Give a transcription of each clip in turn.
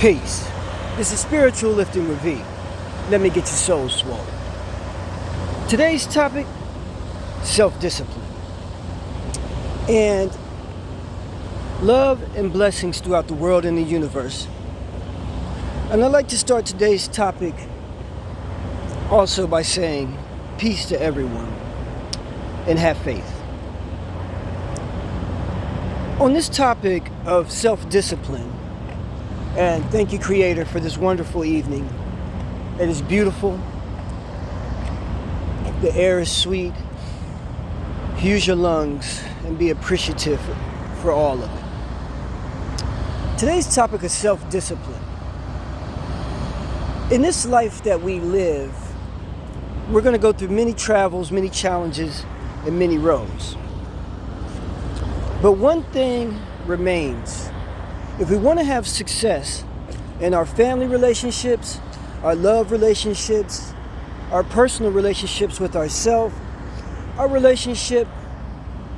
Peace. This is Spiritual Lifting with V. Let me get your soul swollen. Today's topic, self-discipline. And love and blessings throughout the world and the universe. And I'd like to start today's topic also by saying peace to everyone and have faith. On this topic of self-discipline, and thank you, Creator, for this wonderful evening. It is beautiful. The air is sweet. Use your lungs and be appreciative for all of it. Today's topic is self-discipline. In this life that we live, we're going to go through many travels, many challenges, and many roads. But one thing remains. If we want to have success in our family relationships, our love relationships, our personal relationships with ourselves, our relationship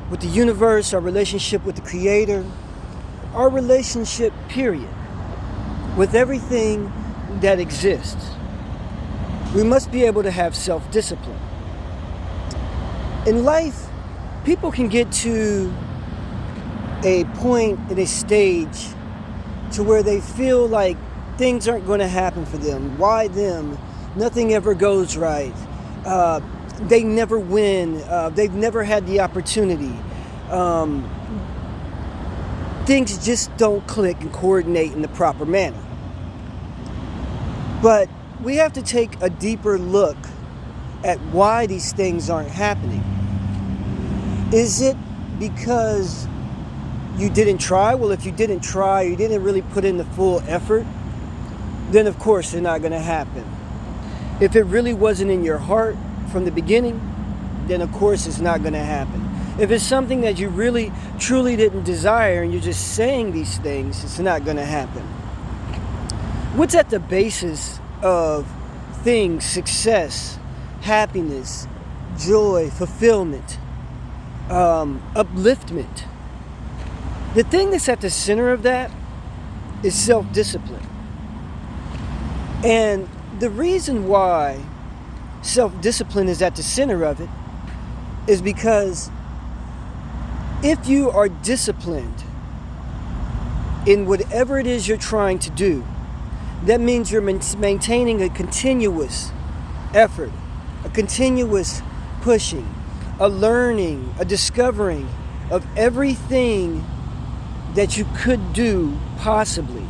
with the universe, our relationship with the Creator, our relationship, period, with everything that exists, we must be able to have self-discipline. In life, people can get to a point in a stage to where they feel like things aren't going to happen for them. Why them? Nothing ever goes right. They never win. They've never had the opportunity. Things just don't click and coordinate in the proper manner. But we have to take a deeper look at why these things aren't happening. Is it because you didn't try? Well, if you didn't try, you didn't really put in the full effort, then of course they're not going to happen. If it really wasn't in your heart from the beginning, then of course it's not going to happen. If it's something that you really, truly didn't desire and you're just saying these things, it's not going to happen. What's at the basis of things, success, happiness, joy, fulfillment, upliftment? The thing that's at the center of that is self-discipline. And the reason why self-discipline is at the center of it is because if you are disciplined in whatever it is you're trying to do, that means you're maintaining a continuous effort, a continuous pushing, a learning, a discovering of everything that you could do possibly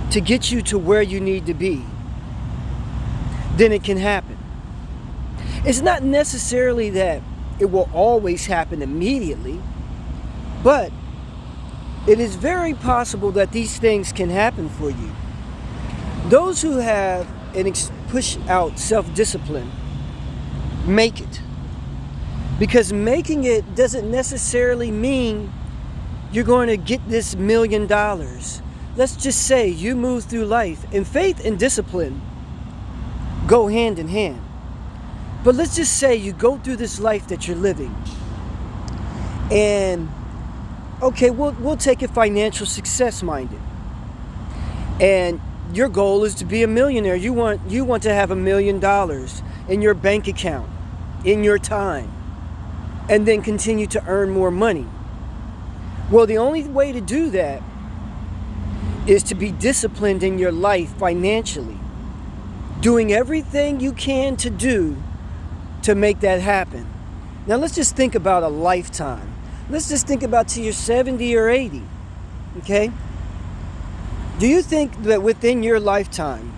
to get you to where you need to be, then it can happen. It's not necessarily that it will always happen immediately, but it is very possible that these things can happen for you. Those who have and push out self-discipline make it. Because making it doesn't necessarily mean you're going to get this $1 million. Let's just say you move through life, and faith and discipline go hand in hand. But let's just say you go through this life that you're living, and okay, we'll take it financial success minded. And your goal is to be a millionaire. You want to have $1 million in your bank account, in your time, and then continue to earn more money. Well, the only way to do that is to be disciplined in your life financially, doing everything you can to do to make that happen. Now, let's just think about a lifetime. Let's just think about till you're 70 or 80, okay? Do you think that within your lifetime,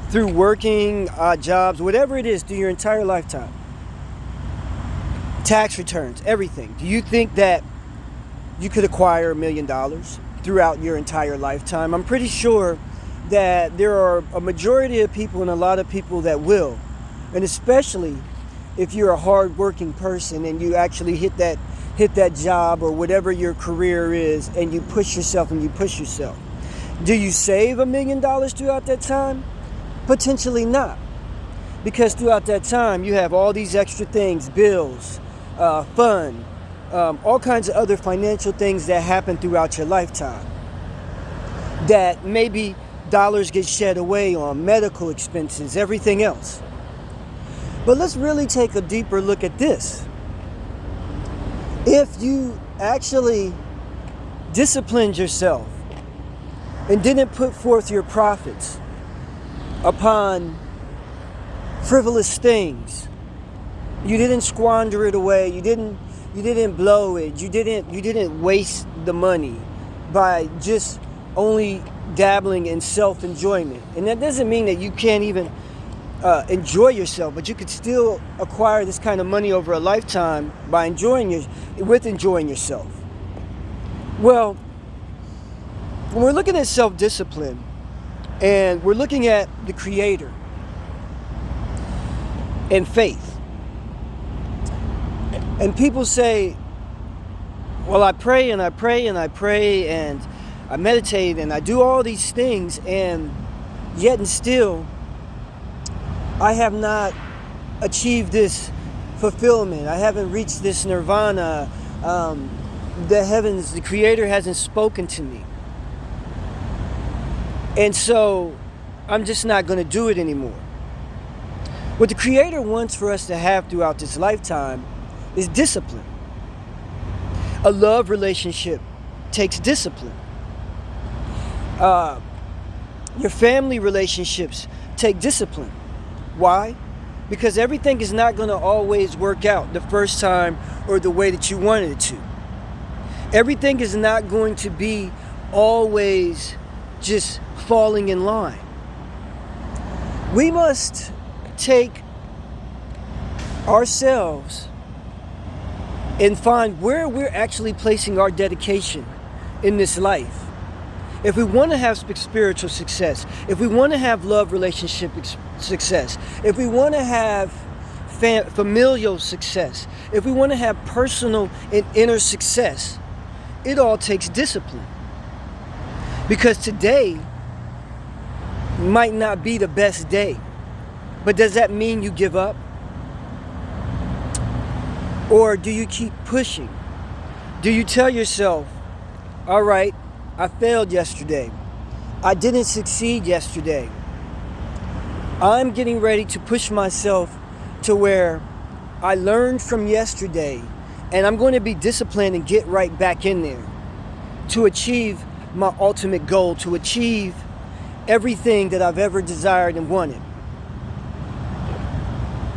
through working, jobs, whatever it is, through your entire lifetime, tax returns, everything, do you think that you could acquire $1 million throughout your entire lifetime? I'm pretty sure that there are a majority of people and a lot of people that will. And especially if you're a hard-working person and you actually hit that job or whatever your career is, and you push yourself and you push yourself. Do you save $1 million throughout that time? Potentially not. Because throughout that time you have all these extra things, bills, fun, all kinds of other financial things that happen throughout your lifetime. that maybe dollars get shed away on, medical expenses, everything else. But let's really take a deeper look at this. If you actually disciplined yourself and didn't put forth your profits upon frivolous things, you didn't squander it away, you didn't blow it, you didn't waste the money by just only dabbling in self-enjoyment. And that doesn't mean that you can't even enjoy yourself, but you could still acquire this kind of money over a lifetime by enjoying yourself. Well, when we're looking at self-discipline and we're looking at the Creator and faith, and people say, well, I pray and I pray and I pray and I meditate and I do all these things, and yet and still I have not achieved this fulfillment. I haven't reached this nirvana. The heavens, the Creator hasn't spoken to me. And so I'm just not going to do it anymore. What the Creator wants for us to have throughout this lifetime is discipline. A love relationship takes discipline. Your family relationships take discipline. Why? Because everything is not going to always work out the first time or the way that you wanted it to. Everything is not going to be always just falling in line. We must take ourselves and find where we're actually placing our dedication in this life. If we want to have spiritual success, if we want to have love relationship success, if we want to have familial success, if we want to have personal and inner success, it all takes discipline. Because today might not be the best day. But does that mean you give up? Or do you keep pushing? Do you tell yourself, all right, I failed yesterday. I didn't succeed yesterday. I'm getting ready to push myself to where I learned from yesterday, and I'm going to be disciplined and get right back in there to achieve my ultimate goal, to achieve everything that I've ever desired and wanted.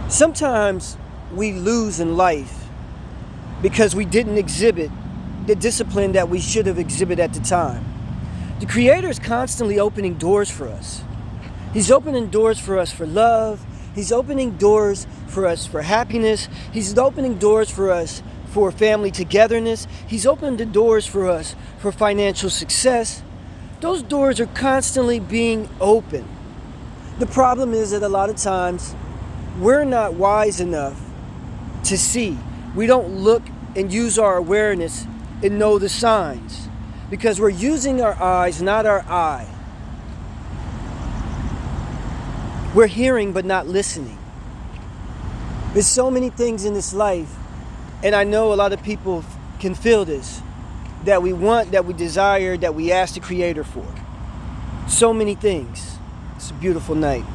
Sometimes we lose in life because we didn't exhibit the discipline that we should have exhibited at the time. The Creator is constantly opening doors for us. He's opening doors for us for love. He's opening doors for us for happiness. He's opening doors for us for family togetherness. He's opened the doors for us for financial success. Those doors are constantly being opened. The problem is that a lot of times we're not wise enough to see. We don't look and use our awareness and know the signs, because we're using our eyes, not our eye. We're hearing but not listening. There's so many things in this life, and I know a lot of people can feel this, that we want, that we desire, that we ask the Creator for. So many things. It's a beautiful night.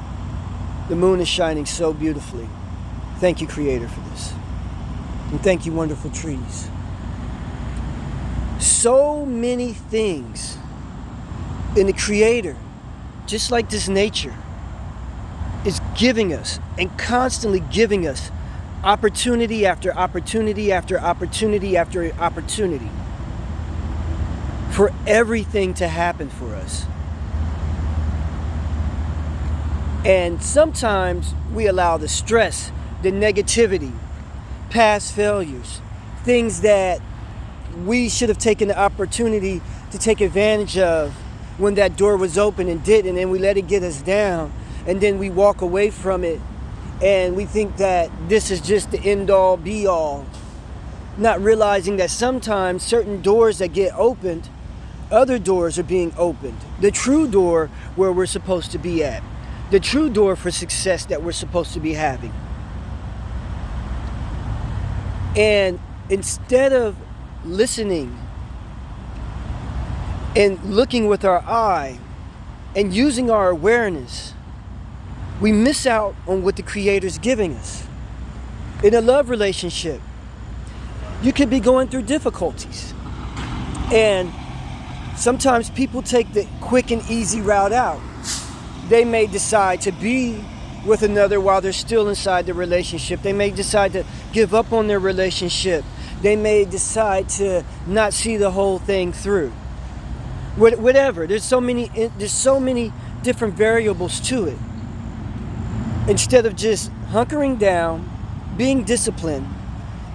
The moon is shining so beautifully. Thank you, Creator, for this. And thank you, wonderful trees. So many things in the Creator, just like this nature, is giving us and constantly giving us opportunity after opportunity after opportunity after opportunity for everything to happen for us. And sometimes we allow the stress, the negativity, past failures, things that we should have taken the opportunity to take advantage of when that door was open and didn't, and we let it get us down, and then we walk away from it and we think that this is just the end all be all, not realizing that sometimes certain doors that get opened, other doors are being opened. The true door where we're supposed to be at, the true door for success that we're supposed to be having. And instead of listening and looking with our eye and using our awareness, we miss out on what the Creator's giving us. In a love relationship, you could be going through difficulties. And sometimes people take the quick and easy route out. They may decide to be with another while they're still inside the relationship. They may decide to give up on their relationship. They may decide to not see the whole thing through. Whatever. There's so many different variables to it. Instead of just hunkering down, being disciplined,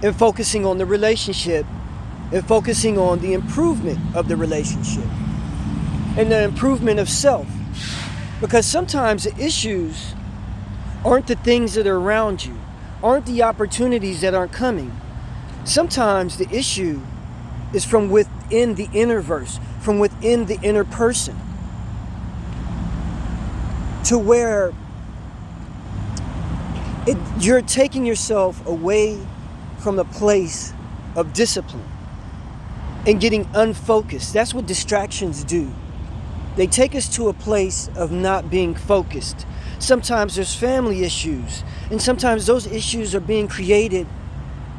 and focusing on the relationship, and focusing on the improvement of the relationship, and the improvement of self. Because sometimes the issues aren't the things that are around you, aren't the opportunities that aren't coming. Sometimes the issue is from within the inner verse, from within the inner person, to where you're taking yourself away from the place of discipline and getting unfocused. That's what distractions do. They take us to a place of not being focused. Sometimes there's family issues, and sometimes those issues are being created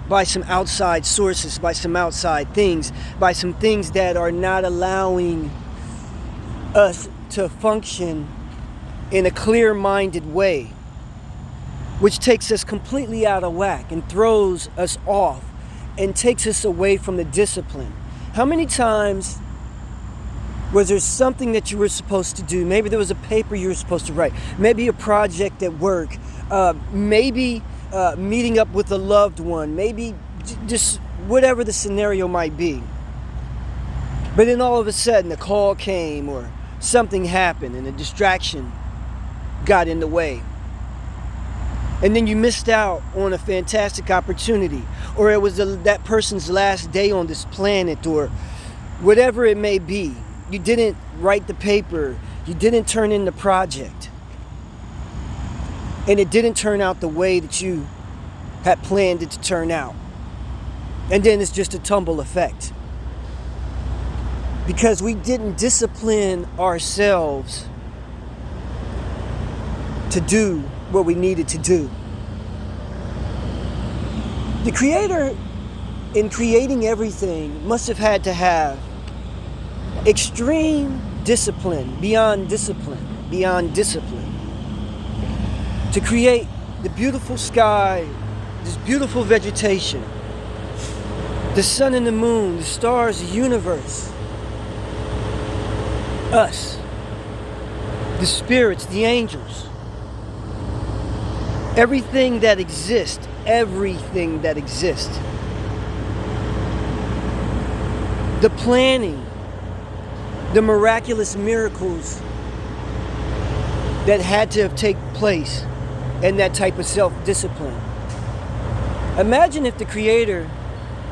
by some outside sources, by some outside things, by some things that are not allowing us to function in a clear-minded way, which takes us completely out of whack and throws us off and takes us away from the discipline. How many times was there something that you were supposed to do? Maybe there was a paper you were supposed to write, maybe a project at work, maybe meeting up with a loved one, maybe just whatever the scenario might be. But then all of a sudden a call came or something happened and a distraction got in the way. And then you missed out on a fantastic opportunity, or it was that person's last day on this planet, or whatever it may be. You didn't write the paper, you didn't turn in the project, and it didn't turn out the way that you had planned it to turn out. And then it's just a tumble effect, because we didn't discipline ourselves to do what we needed to do. The Creator, in creating everything, must have had to have extreme discipline, beyond discipline, to create the beautiful sky, this beautiful vegetation, the sun and the moon, the stars, the universe, us, the spirits, the angels. Everything that exists. The planning, the miraculous miracles that had to have taken place, and that type of self-discipline. Imagine if the Creator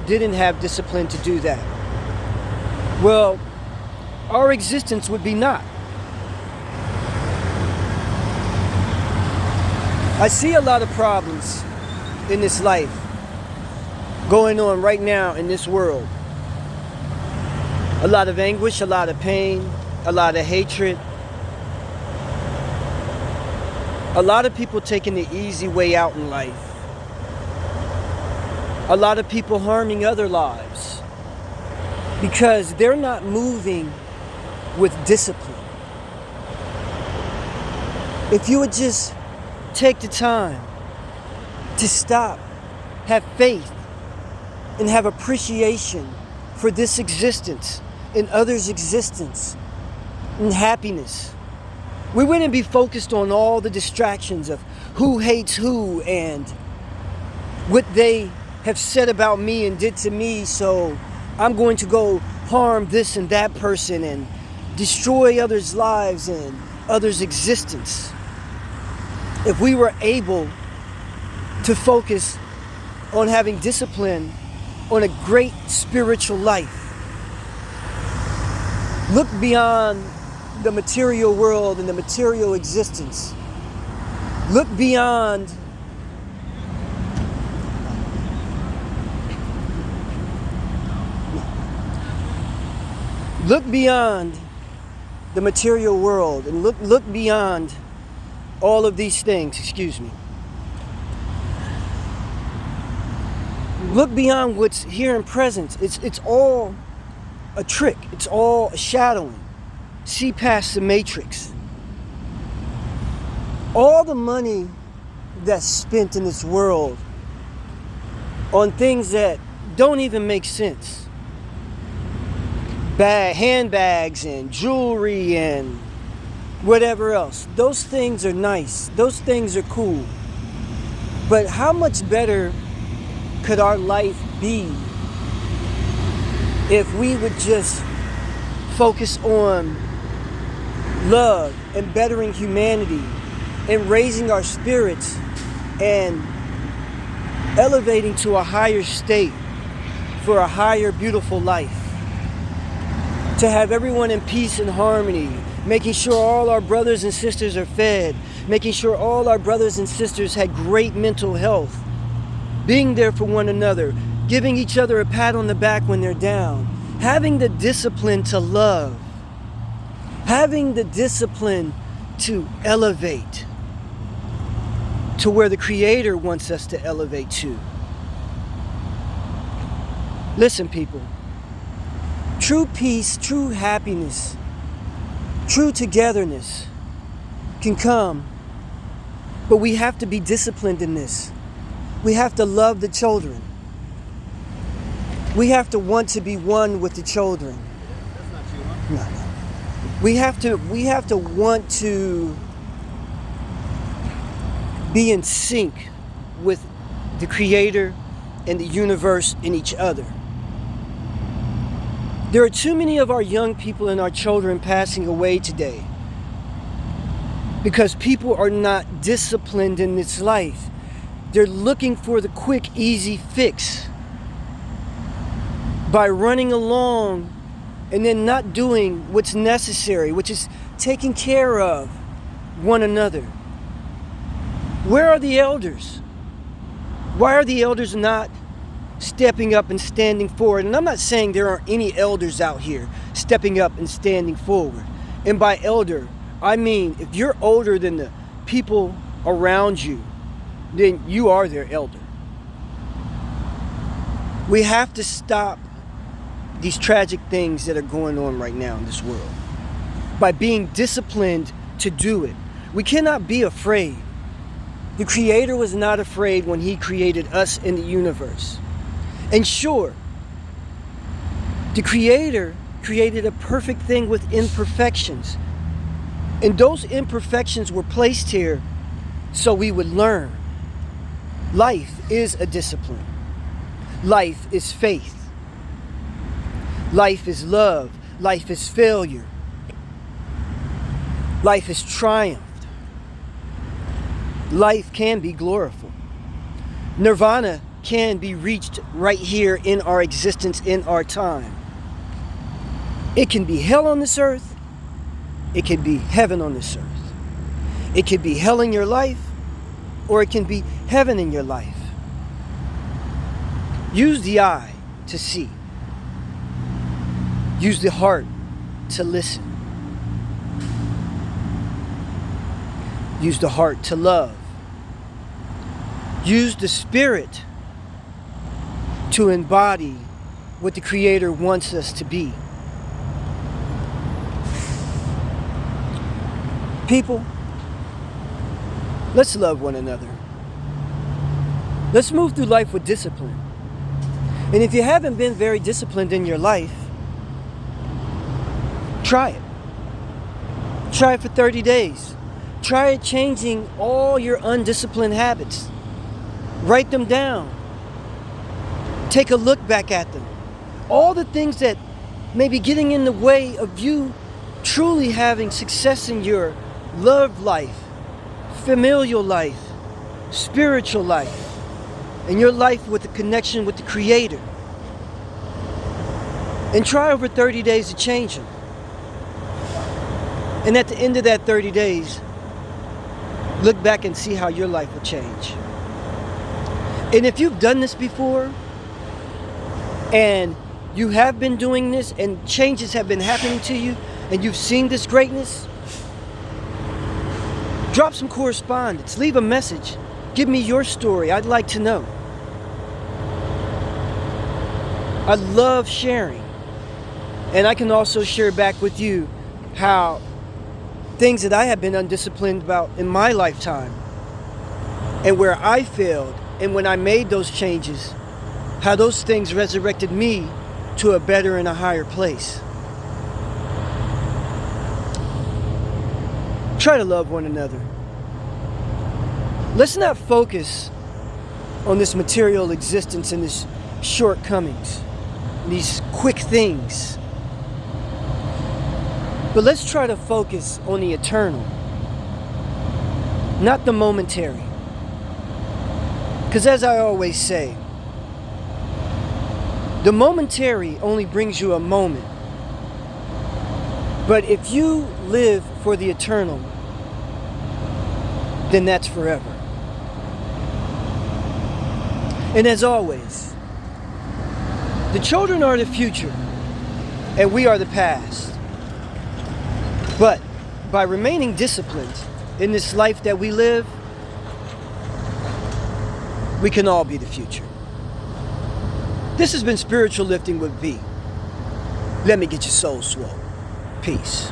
didn't have discipline to do that. Well, our existence would be naught. I see a lot of problems in this life going on right now in this world. A lot of anguish, a lot of pain, a lot of hatred. A lot of people taking the easy way out in life. A lot of people harming other lives because they're not moving with discipline. If you would just take the time to stop, have faith, and have appreciation for this existence and others' existence and happiness, we wouldn't be focused on all the distractions of who hates who and what they have said about me and did to me, so I'm going to go harm this and that person and destroy others' lives and others' existence. If we were able to focus on having discipline on a great spiritual life, look beyond the material world and the material existence, look beyond Look beyond the material world and look beyond all of these things, excuse me. Look beyond what's here in presence. It's all a trick. It's all a shadowing. See past the matrix. All the money that's spent in this world on things that don't even make sense. Handbags and jewelry and whatever else. Those things are nice. Those things are cool. But how much better could our life be if we would just focus on love and bettering humanity and raising our spirits and elevating to a higher state for a higher, beautiful life? To have everyone in peace and harmony, making sure all our brothers and sisters are fed, making sure all our brothers and sisters had great mental health, being there for one another, giving each other a pat on the back when they're down, having the discipline to love, having the discipline to elevate to where the Creator wants us to elevate to. Listen, people. True peace, true happiness, true togetherness can come, but we have to be disciplined in this. We have to love the children. We have to want to be one with the children. That's not you, huh? No. We have to want to be in sync with the Creator and the universe and each other. There are too many of our young people and our children passing away today because people are not disciplined in this life. They're looking for the quick, easy fix by running along and then not doing what's necessary, which is taking care of one another. Where are the elders? Why are the elders not stepping up and standing forward? And I'm not saying there aren't any elders out here stepping up and standing forward. And by elder, I mean if you're older than the people around you, then you are their elder. We have to stop these tragic things that are going on right now in this world by being disciplined to do it. We cannot be afraid. The Creator was not afraid when He created us in the universe. And sure, the Creator created a perfect thing with imperfections. And those imperfections were placed here so we would learn. Life is a discipline. Life is faith. Life is love. Life is failure. Life is triumph. Life can be glorified. Nirvana can be reached right here in our existence, in our time. It can be hell on this earth. It can be heaven on this earth. It can be hell in your life, or it can be heaven in your life. Use the eye to see. Use the heart to listen. Use the heart to love. Use the spirit to embody what the Creator wants us to be. People, let's love one another. Let's move through life with discipline. And if you haven't been very disciplined in your life, try it. Try it for 30 days. Try it changing all your undisciplined habits. Write them down. Take a look back at them. All the things that may be getting in the way of you truly having success in your love life, familial life, spiritual life, and your life with a connection with the Creator. And try over 30 days to change them. And at the end of that 30 days, look back and see how your life will change. And if you've done this before and you have been doing this and changes have been happening to you and you've seen this greatness, drop some correspondence, leave a message, give me your story. I'd like to know. I love sharing, and I can also share back with you how things that I have been undisciplined about in my lifetime and where I failed, and when I made those changes, how those things resurrected me to a better and a higher place. Try to love one another. Let's not focus on this material existence and its shortcomings, these quick things. But let's try to focus on the eternal, not the momentary. Because as I always say, the momentary only brings you a moment. But if you live for the eternal, then that's forever. And as always, the children are the future, and we are the past. But by remaining disciplined in this life that we live, we can all be the future. This has been Spiritual Lifting with V. Let me get your soul swole. Peace.